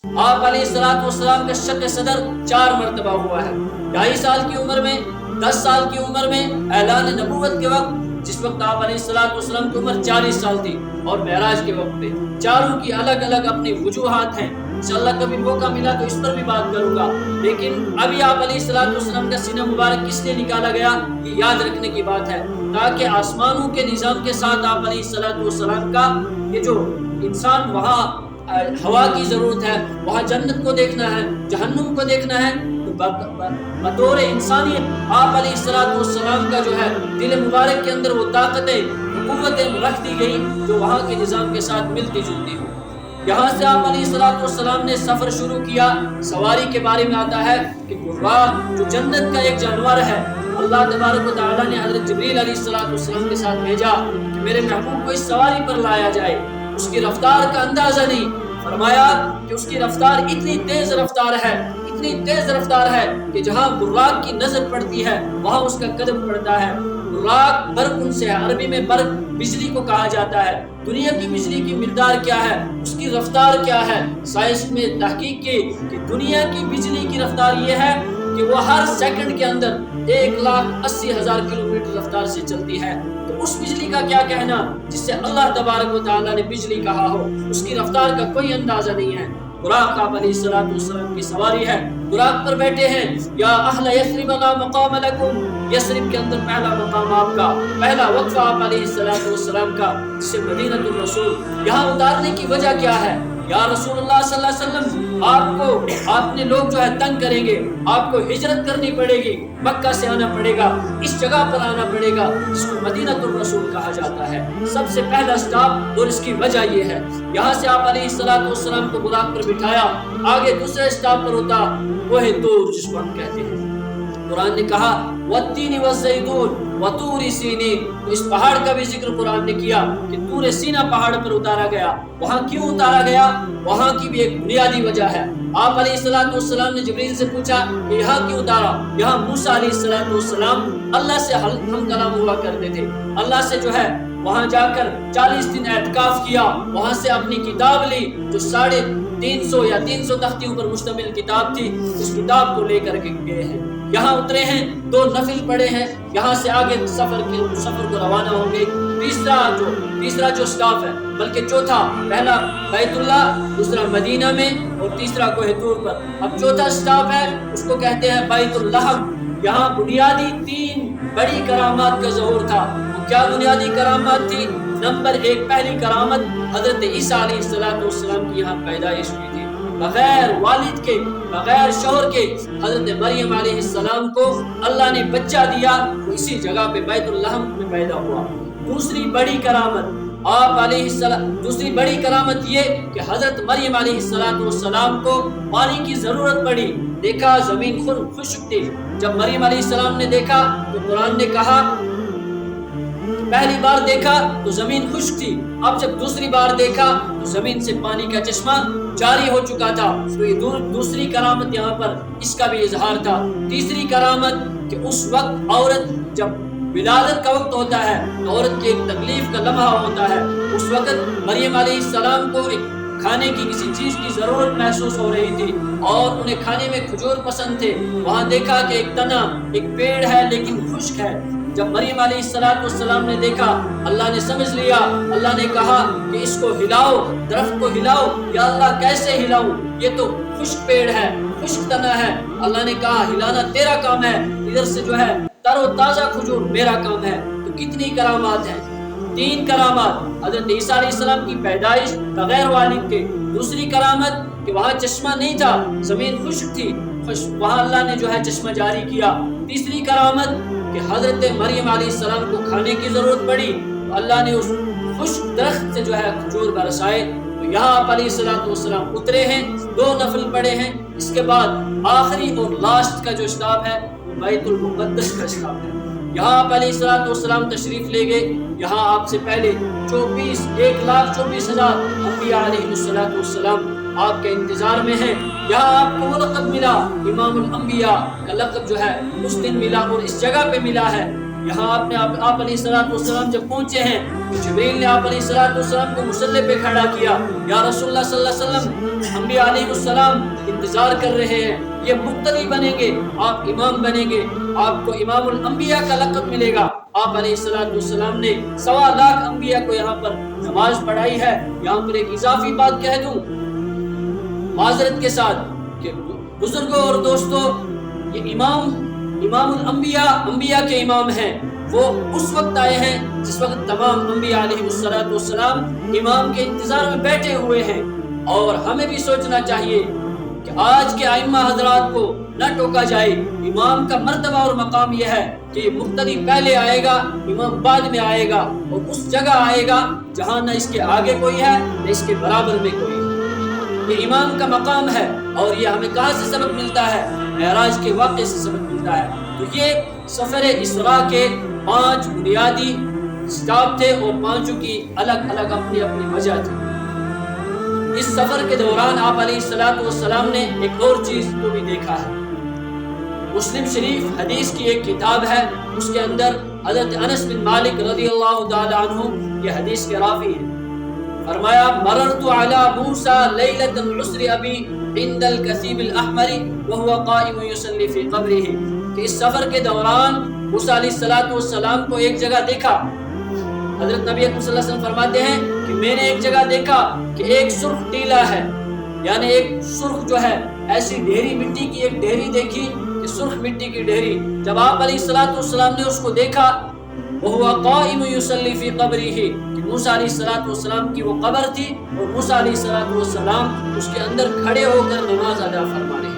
آپ علیہ السلام کا شق صدر 4 مرتبہ ہوا ہے۔ 2.5 سال کی عمر میں، 10 سال کی عمر میں، اعلان نبوت کے وقت جس وقت آپ علیہ السلام کی عمر 40 سال تھی، اور معراج کے وقت پہ چاروں کی الگ الگ اپنی وجوہات ہیں۔ انشاءاللہ کبھی موقع ملا تو اس پر بھی بات کروں گا، لیکن ابھی آپ علیہ السلام کا سینہ مبارک کس لیے نکالا گیا یہ یاد رکھنے کی بات ہے، تاکہ آسمانوں کے نظام کے ساتھ آپ علیہ السلام کا یہ جو انسان وہاں ہوا کی ضرورت ہے، وہاں جنت کو دیکھنا ہے، جہنم کو دیکھنا ہے، تو بطور انسانیت آپ علیہ السلام کا جو ہے دل مبارک کے اندر وہ طاقتیں، قوتیں رکھ دی گئی جو وہاں کے نظام کے ساتھ ملتی جلتی ہو۔ یہاں سے آپ علیہ السلام نے سفر شروع کیا۔ سواری کے بارے میں آتا ہے کہ براق جو جنت کا ایک جانور ہے، اللہ تبارک و تعالیٰ نے حضرت جبریل علیہ السلام کے ساتھ بھیجا کہ میرے محبوب کو اس سواری پر لایا جائے۔ اس کی رفتار کا اندازہ نہیں، فرمایا کہ اس کی رفتار اتنی تیز رفتار ہے، اتنی تیز رفتار ہے کہ جہاں براق کی نظر پڑتی ہے وہاں اس کا قدم پڑتا ہے۔ براق برق ان سے ہے، عربی میں برق بجلی کو کہا جاتا ہے۔ دنیا کی بجلی کی مقدار کیا ہے، اس کی رفتار کیا ہے؟ سائنس میں تحقیق کی کہ دنیا کی بجلی کی رفتار یہ ہے کہ وہ ہر سیکنڈ کے اندر 1,80,000 کلومیٹر رفتار سے چلتی ہے۔ تو اس بجلی کا کیا کہنا جس سے اللہ تبارک و تعالیٰ نے بجلی کہا ہو، اس کی رفتار کا کوئی اندازہ نہیں ہے۔ براق آپ علیہ السلام کی سواری ہے، براق پر بیٹھے ہیں۔ یا اہل یثرب لا مقام لکم، یثرب کے اندر پہلا مقام آپ کا، پہلا وقفہ آپ علیہ السلام کا، جسے مدینہ الرسول۔ یہاں اتارنے کی وجہ کیا ہے؟ یا رسول اللہ صلی اللہ علیہ وسلم، آپ نے لوگ جو ہے تنگ کریں گے، آپ کو ہجرت کرنی پڑے گی، مکہ سے آنا پڑے گا، اس جگہ پر آنا پڑے گا جس کو مدینہ الرسول کہا جاتا ہے۔ سب سے پہلا سٹاپ، اور اس کی وجہ یہ ہے، یہاں سے آپ علیہ السلام کو براق پر بٹھایا، آگے دوسرے سٹاپ پر ہوتا وہ ہے طور، جس کو ہم کہتے ہیں۔ قرآن نے کہا والتین والزیتون وطور سینین، تو اس پہاڑ کا بھی ذکر قرآن نے کیا کہ طور سینہ پہاڑ پر اتارا گیا۔ وہاں کیوں اتارا گیا؟ وہاں کی بھی ایک بنیادی وجہ ہے۔ آپ علیہ السلام نے جبریل سے پوچھا کہ یہاں کیوں اتارا؟ یہاں موسیٰ علیہ السلام اللہ سے ہم کلام ہوا کرتے تھے، اللہ سے جو ہے وہاں جا کر 40 دن اعتکاف کیا، وہاں سے اپنی کتاب لی جو 350 یا 300 تختیوں پر مشتمل کتاب تھی، اس کتاب کو لے کر کے گئے ہیں۔ یہاں اترے ہیں، 2 نفل پڑھے ہیں، یہاں سے آگے سفر کو روانہ ہو گئے۔ تیسرا جو سٹاپ ہے، بلکہ چوتھا، پہلا بیت اللہ، دوسرا مدینہ میں، اور تیسرا کوہ طور پر۔ اب چوتھا سٹاپ ہے، اس کو کہتے ہیں بیت اللحم۔ یہاں بنیادی 3 بڑی کرامات کا ظہور تھا۔ وہ کیا بنیادی کرامات تھی؟ نمبر 1، پہلی کرامت حضرت عیسیٰ علیہ السلام کی یہاں پیدائش ہوئی تھی، بغیر والد کے، بغیر شوہر کے۔ حضرت مریم علیہ السلام کو اللہ نے بچہ دیا، وہ اسی جگہ پہ بیت اللحم میں پیدا ہوا۔ دوسری بڑی کرامت یہ کہ حضرت مریم علیہ السلام کو پانی کی ضرورت پڑی، دیکھا زمین خشک تھی۔ جب مریم علیہ السلام نے دیکھا تو قرآن نے کہا پہلی بار دیکھا تو زمین خشک تھی، اب جب دوسری بار دیکھا تو زمین سے پانی کا چشمہ جاری ہو چکا تھا۔ تو یہ دوسری کرامت یہاں پر اس کا بھی اظہار تھا۔ تیسری کرامت کہ اس وقت عورت جب ولادت کا وقت ہوتا ہے، عورت کی ایک تکلیف کا لمحہ ہوتا ہے، اس وقت مریم علیہ السلام کو ایک کھانے کی کسی چیز کی ضرورت محسوس ہو رہی تھی، اور انہیں کھانے میں کھجور پسند تھے۔ وہاں دیکھا کہ ایک تنا، ایک پیڑ ہے لیکن خشک ہے۔ جب مریم علیہ السلام نے دیکھا، اللہ نے سمجھ لیا، اللہ نے کہا کہ اس کو ہلاؤ، درخت کو ہلاؤ۔ یا اللہ کیسے ہلاؤں، یہ تو خشک پیڑ ہے، خشک تنا ہے۔ اللہ نے کہا ہلانا تیرا کام ہے، ادھر سے جو ہے تر و تازہ کھجور میرا کام ہے۔ تو کتنی کرامات ہیں؟ 3 کرامات، حضرت عیسیٰ علیہ السلام کی پیدائش بغیر والد کے۔ دوسری کرامت کہ وہاں چشمہ نہیں تھا، زمین خشک تھی، وہاں اللہ نے جو ہے چشمہ جاری کیا۔ تیسری کرامت کہ حضرت مریم علیہ السلام کو کھانے کی ضرورت پڑی، تو اللہ نے اس خشک درخت سے جو ہے کھجور برسائے۔ تو یہاں آپ علیہ السلام اترے ہیں، 2 نفل پڑے ہیں۔ اس کے بعد آخری اور لاسٹ کا جو سٹاپ ہے وہ بیت المقدس کا سٹاپ ہے۔ یہاں آپ علیہ السلام تشریف لے گئے۔ یہاں آپ سے پہلے 1,24,000 انبیاء علیہ السلام آپ کے انتظار میں ہیں۔ یہاں آپ کو وہ لقب ملا، امام الانبیاء کا لقب جو ہے اس دن ملا اور اس جگہ پہ ملا ہے۔ یہاں آپ علیہ السلام جب پہنچے ہیں تو جبریل نے آپ علیہ السلام کو مصلی پہ کھڑا کیا. یا رسول اللہ صلی اللہ علیہ وسلم، انبیاء علیہ السلام انتظار کر رہے ہیں، یہ مقتدی بنیں گے، آپ امام بنیں گے، آپ کو امام الانبیاء کا لقب ملے گا. آپ علیہ السلام نے 1.25 لاکھ انبیاء کو یہاں پر نماز پڑھائی ہے. یہاں پر ایک اضافی بات کہہ دوں معذرت کے ساتھ کہ بزرگوں اور دوستوں، یہ امام الانبیاء، انبیاء کے امام ہیں. وہ اس وقت آئے ہیں جس وقت تمام انبیاء علیہ السلام امام کے انتظار میں بیٹھے ہوئے ہیں. اور ہمیں بھی سوچنا چاہیے کہ آج کے ائمہ حضرات کو نہ ٹوکا جائے. امام کا مرتبہ اور مقام یہ ہے کہ یہ مقتدی پہلے آئے گا، امام بعد میں آئے گا، اور اس جگہ آئے گا جہاں نہ اس کے آگے کوئی ہے نہ اس کے برابر میں کوئی ہے. یہ امام کا مقام ہے. اور یہ ہمیں کہاں سے سبق ملتا ہے؟ معراج کے واقعے سے سبق ملتا ہے. تو یہ سفر اسراء کے 5 بنیادی اسٹاپ تھے اور 5 کی الگ الگ اپنی اپنی وجہ تھی. اس سفر کے دوران آپ علیہ السلام نے ایک اور چیز کو بھی دیکھا ہے. مسلم شریف حدیث کی ایک کتاب ہے، اس کے اندر حضرت انس بن مالک رضی اللہ تعالی عنہ یہ حدیث کے راوی ہیں. فرمایا مررت علی موسیٰ لیلۃ العسر ابی عند الکثیب الاحمر وهو قائم یصلی فی قبرہ، کہ اس سفر کے دوران موسیٰ علیہ السلام کو ایک جگہ دیکھا. حضرت نبی اکرم صلی اللہ علیہ وسلم فرماتے ہیں کہ میں نے ایک جگہ دیکھا کہ ایک سرخ ٹیلا ہے، یعنی ایک سرخ جو ہے ایسی ڈھیری، مٹی کی ایک ڈھیری دیکھی کہ سرخ مٹی کی ڈھیری. جب آپ علیہ السلام نے اس کو دیکھا، وہو قائم یصلی فی قبرہ، کہ موسیٰ علیہ السلام کی وہ قبر تھی اور موسیٰ علیہ السلام اس کے اندر کھڑے ہو کر نماز ادا فرما رہے ہیں.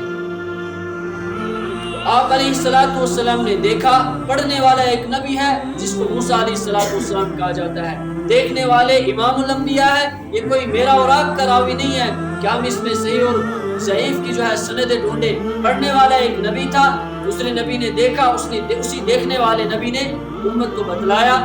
آپ علیہ السلام نے دیکھا پڑھنے والا ایک نبی ہے جس کو موسیٰ علیہ السلام کہا جاتا ہے، دیکھنے والے امام الانبیاء ہے. یہ کوئی میرا اور آپ کا راوی نہیں ہے کہ ہم اس میں صحیح اور ضعیف کی جو ہے سندیں ڈھونڈے. پڑھنے والا ایک نبی تھا، دوسرے نبی نے دیکھا، اسی دیکھنے والے نبی نے امت کو بتلایا.